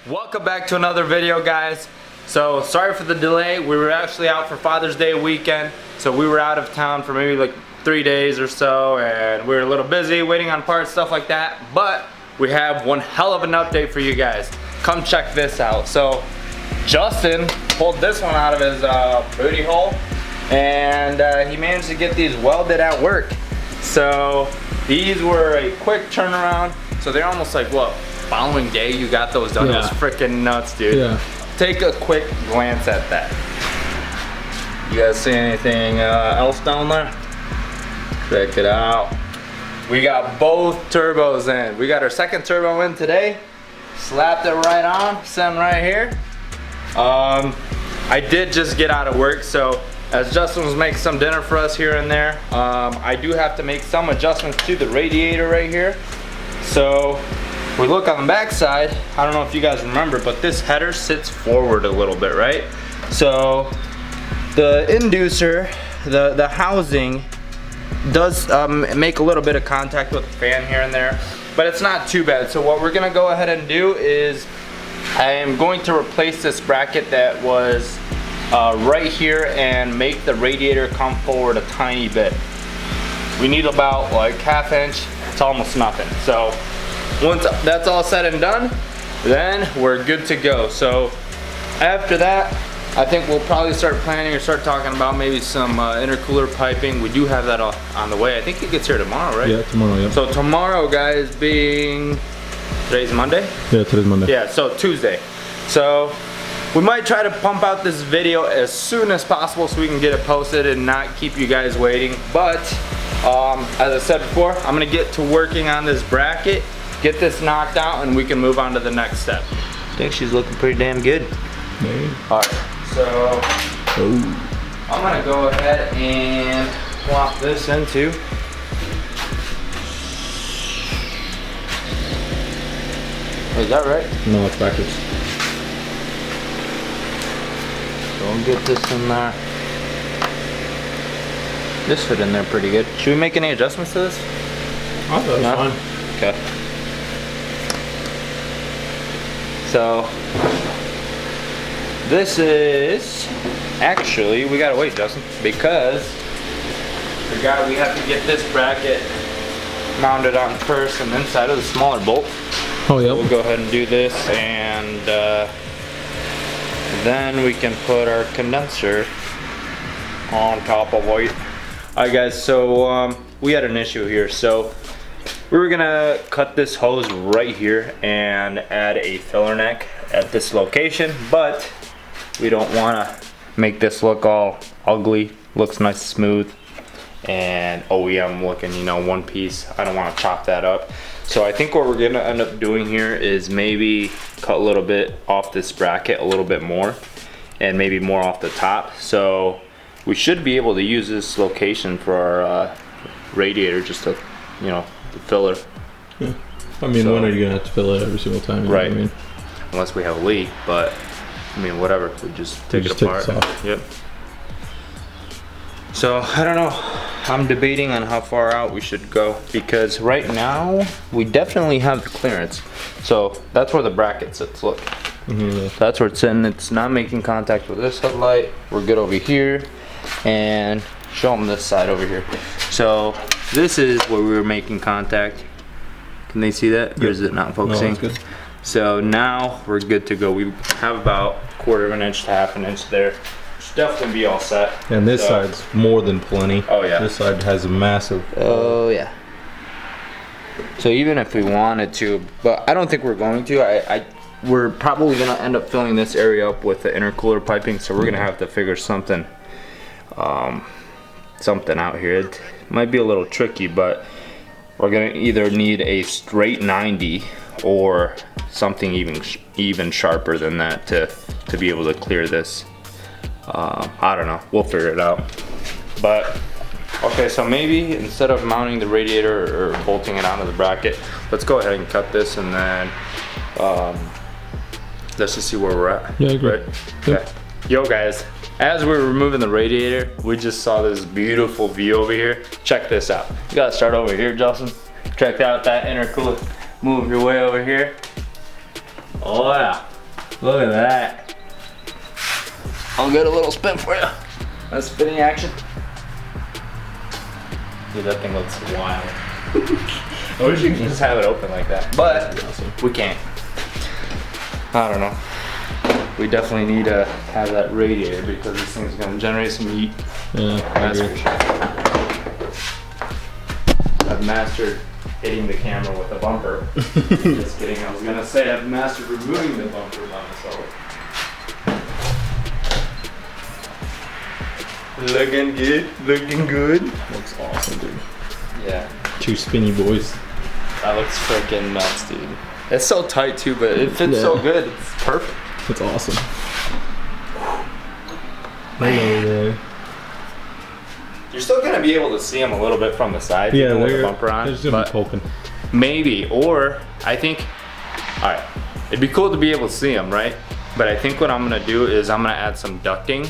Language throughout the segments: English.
Welcome back to another video, guys. So sorry for the delay. We were actually out for Father's Day weekend, so we were out of town for maybe like 3 days or so, and we were a little busy waiting on parts, stuff like that. But we have one hell of an update for you guys. Come check this out. So Justin pulled this one out of his booty hole, and he managed to get these welded at work. So these were a quick turnaround. So they're almost like, what, following day you got those done? Yeah. Those freaking nuts, dude. Yeah. Take a quick glance at that. You guys see anything else down there? Check it out. We got both turbos in. We got our second turbo in today. Slapped it right on, sitting right here. I did just get out of work, so as Justin was making some dinner for us here and there, I do have to make some adjustments to the radiator right here. So we look on the back side, I don't know if you guys remember, but this header sits forward a little bit, right? So the inducer, the housing does make a little bit of contact with the fan here and there, but it's not too bad. So what we're gonna go ahead and do is I am going to replace this bracket that was right here and make the radiator come forward a tiny bit. We need about like ½ inch. It's almost nothing. So once that's all said and done, then we're good to go. So after that, I think we'll probably start planning or start talking about maybe some intercooler piping. We do have that on the way. I think it gets here tomorrow, right? Yeah, tomorrow, yeah. So tomorrow, guys, being, today's Monday? Yeah, today's Monday. Yeah, so Tuesday. So we might try to pump out this video as soon as possible so we can get it posted and not keep you guys waiting. But as I said before, I'm gonna get to working on this bracket, get this knocked out, and we can move on to the next step. I think she's looking pretty damn good. Maybe. All right, so I'm gonna go ahead and plop this into. Is that right? No, it's backwards. So we'll get this in there. This fit in there pretty good. Should we make any adjustments to this? I thought it was No? fine. Okay. So this is actually, we gotta wait, Justin, because we have to get this bracket mounted on first and inside of the smaller bolt. Oh, yeah. We'll go ahead and do this, and then we can put our condenser on top of it. Alright guys, so we had an issue here. So we were gonna cut this hose right here and add a filler neck at this location, but we don't wanna make this look all ugly. Looks nice and smooth and OEM looking, you know, one piece. I don't wanna chop that up. So I think what we're gonna end up doing here is maybe cut a little bit off this bracket, a little bit more, and maybe more off the top. So we should be able to use this location for our radiator, just to, you know, the filler. Yeah. I mean, So- when are you gonna have to fill it every single time? You know Right. what I mean? Unless we have a leak, but I mean, whatever. We just take just it take apart. this off. Yep. So I don't know. I'm debating on how far out we should go, because right now we definitely have the clearance. So that's where the bracket sits. Look. Mm-hmm. That's where it's sitting. It's not making contact with this headlight. We're good over here, and show them this side over here. So this is where we were making contact. Can they see that? Or is it not focusing? No, that's good. So now we're good to go. We have about 1/4 inch to 1/2 inch there. Should definitely be all set. And this So- side's more than plenty. Oh, yeah. This side has a massive. Oh yeah. So even if we wanted to, but I don't think we're going to. We're probably gonna end up filling this area up with the intercooler piping. So we're gonna have to figure something out here. It might be a little tricky, but we're gonna either need a straight 90 or something even sharper than that to be able to clear this. I don't know. We'll figure it out. But okay, so maybe instead of mounting the radiator or bolting it onto the bracket, let's go ahead and cut this, and then let's just see where we're at. Yeah, I agree. Right? Yep. Okay. Yo guys, as we were removing the radiator, we just saw this beautiful view over here. Check this out. You gotta start over here, Justin. Check out that intercooler. Move your way over here. Oh yeah, look at that. I'll get a little spin for you. That's spinning action. Dude, that thing looks wild. I wish you could just have it open like that, but we can't. I don't know. We definitely need to have that radiator because this thing's gonna generate some heat. Yeah, That's for sure. I've mastered hitting the camera with a bumper. Just kidding. I was gonna say I've mastered removing the bumper by myself. Looking good. Looking good. looks awesome, dude. Yeah. 2 spinny boys. That looks freaking nuts, dude. It's so tight too, but it fits so good. It's perfect. That's awesome. Hello there. You're still gonna be able to see them a little bit from the side, Yeah, even with the they're bumper on. just gonna But be poking. maybe, or I think, all right, it'd be cool to be able to see them, right? But I think what I'm gonna do is I'm gonna add some ducting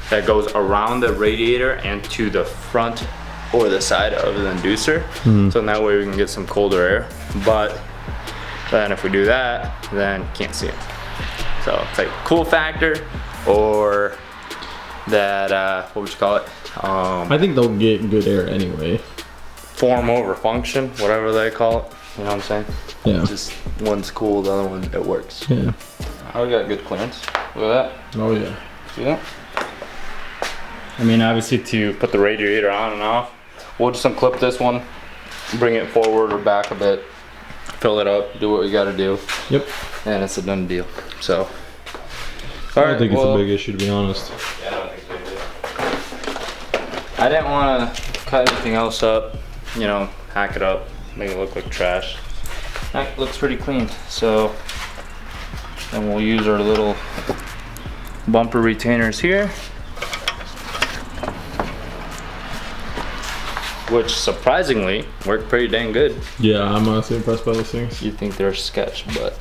that goes around the radiator and to the front or the side of the inducer. So that way we can get some colder air. But then if we do that, then you can't see it. So it's like cool factor or that, what would you call it? I think they'll get good air anyway. Form over function, whatever they call it. You know what I'm saying? Yeah. Just one's cool, the other one, it works. Yeah. Oh, we got good clearance. Look at that. Oh yeah. See that? I mean, obviously to put the radiator on and off, we'll just unclip this one, bring it forward or back a bit, fill it up, do what we gotta do, Yep. and it's a done deal. So, I don't think it's a big issue, to be honest. Yeah, I don't think it's a big deal. I didn't want to cut anything else up, you know, hack it up, make it look like trash. That looks pretty clean. So, then we'll use our little bumper retainers here, which surprisingly work pretty dang good. Yeah, I'm honestly impressed by those things. You think they're sketch, but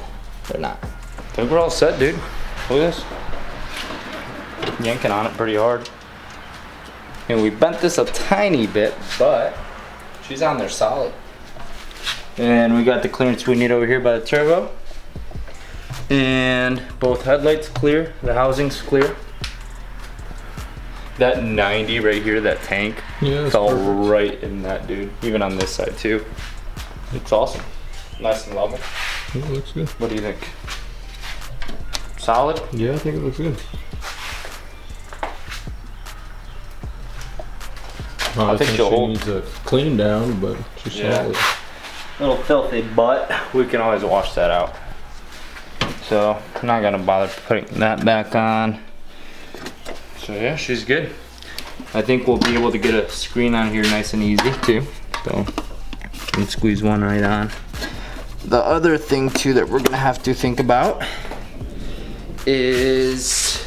they're not. I think we're all set, dude. Look at this. Yanking on it pretty hard. And we bent this a tiny bit, but she's on there solid. And we got the clearance we need over here by the turbo. And both headlights clear, the housing's clear. That 90 right here, that tank, Yeah, it's it's all perfect. right in that, dude. Even on this side too. It's awesome. Nice and level. It looks good. What do you think? Solid? Yeah, I think it looks good. I think she'll she hold. needs a clean down, but she's Yeah. solid. Little filthy, but we can always wash that out. So I'm not gonna bother putting that back on. So yeah, she's good. I think we'll be able to get a screen on here nice and easy too. So let's squeeze one right on. The other thing too that we're gonna have to think about is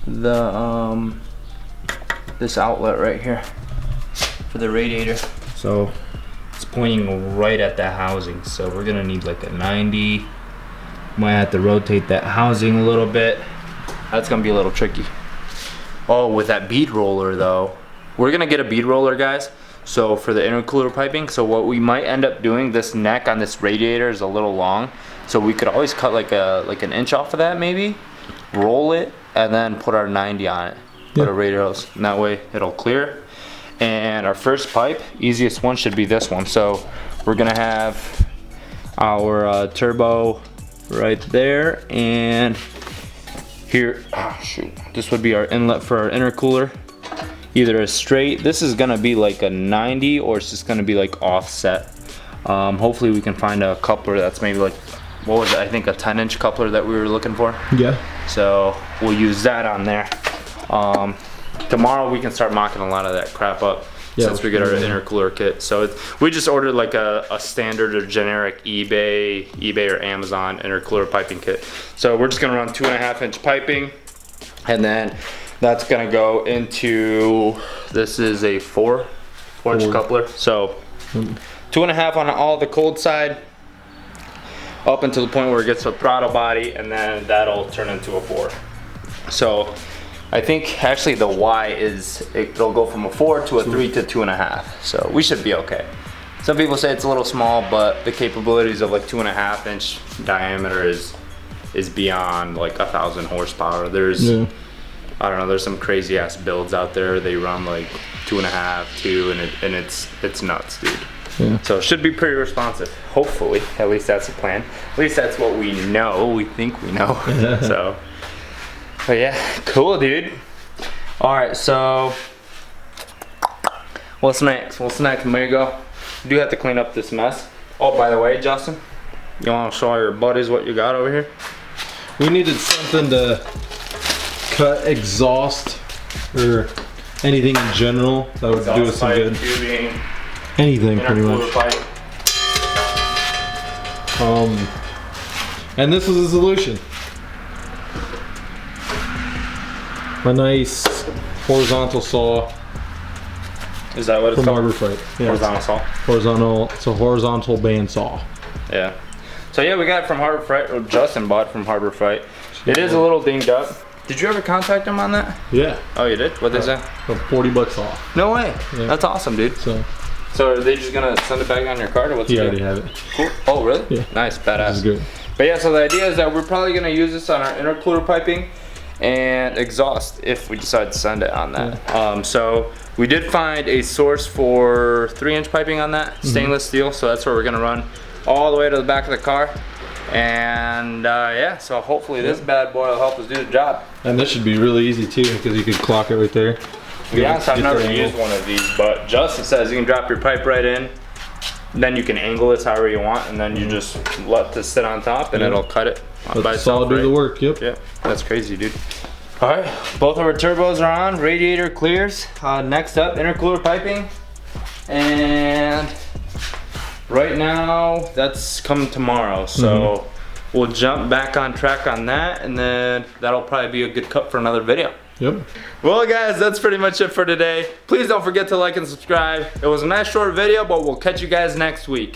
the this outlet right here for the radiator. So it's pointing right at that housing, so we're gonna need like a 90. Might have to rotate that housing a little bit. That's gonna be a little tricky. Oh, with that bead roller though, we're gonna get a bead roller, guys. So for the intercooler piping, so what we might end up doing, this neck on this radiator is a little long, so we could always cut like an inch off of that maybe, roll it, and then put our 90 on it. Put a radiator hose, and that way it'll clear. And our first pipe, easiest one should be this one. So we're gonna have our turbo right there, and here, oh shoot, this would be our inlet for our intercooler. Either a straight, this is gonna be like a 90, or it's just gonna be like offset. Hopefully we can find a coupler that's maybe like, what was it, I think a 10-inch coupler that we were looking for. Yeah. So we'll use that on there. Tomorrow we can start mocking a lot of that crap up, since we get our intercooler kit. So we just ordered like a standard or generic eBay or Amazon intercooler piping kit. So we're just gonna run 2.5-inch piping, and then that's gonna go into, this is a 4-inch coupler. So 2.5 on all the cold side, up until the point where it gets to a throttle body, and then that'll turn into a 4. So I think actually the Y is, it'll go from a 4 to a 3 to 2.5. So we should be okay. Some people say it's a little small, but the capabilities of like 2.5 inch diameter is beyond like 1,000 horsepower. There's, I don't know, there's some crazy ass builds out there. They run like 2.5, 2, and it's nuts, dude. Yeah. So it should be pretty responsive, hopefully. At least that's the plan. At least that's what we know, we think we know. So, but yeah, cool, dude. All right, so what's next? What's next, amigo? You do have to clean up this mess. Oh, by the way, Justin, you want to show your buddies what you got over here? We needed something to cut exhaust or anything in general that would do us some good. Tubing, anything pretty much. pipe. And this was the solution. A nice horizontal saw. Is that what it's from called? Harbor Freight. Yeah, Horizontal saw. Horizontal. It's a horizontal band saw. Yeah. So yeah, we got it from Harbor Freight. Or Justin bought it from Harbor Freight. It is a little dinged up. Did you ever contact them on that? Yeah. Oh, you did? What they say? $40 off. No way. Yeah. That's awesome, dude. So are they just gonna send it back on your card, or what's Yeah, I the already have it. Cool. Oh, really? Yeah. Nice, badass. This is good. But yeah, so the idea is that we're probably gonna use this on our intercooler piping and exhaust if we decide to send it on that. Yeah. So we did find a source for 3-inch piping on that, stainless steel. So that's where we're gonna run all the way to the back of the car. And yeah, so hopefully this bad boy will help us do the job. And this should be really easy too, because you could clock it right there. To be honest, I've never used one of these, but Justin says you can drop your pipe right in, then you can angle this however you want, and then you just let this sit on top and it'll cut it by Let the itself. saw do the work, yep. Yeah, that's crazy, dude. All right, both of our turbos are on, radiator clears. Next up, intercooler piping. And right now, that's coming tomorrow, so we'll jump back on track on that, and then that'll probably be a good cut for another video. Yep. Well guys, that's pretty much it for today. Please don't forget to like and subscribe. It was a nice short video, but we'll catch you guys next week.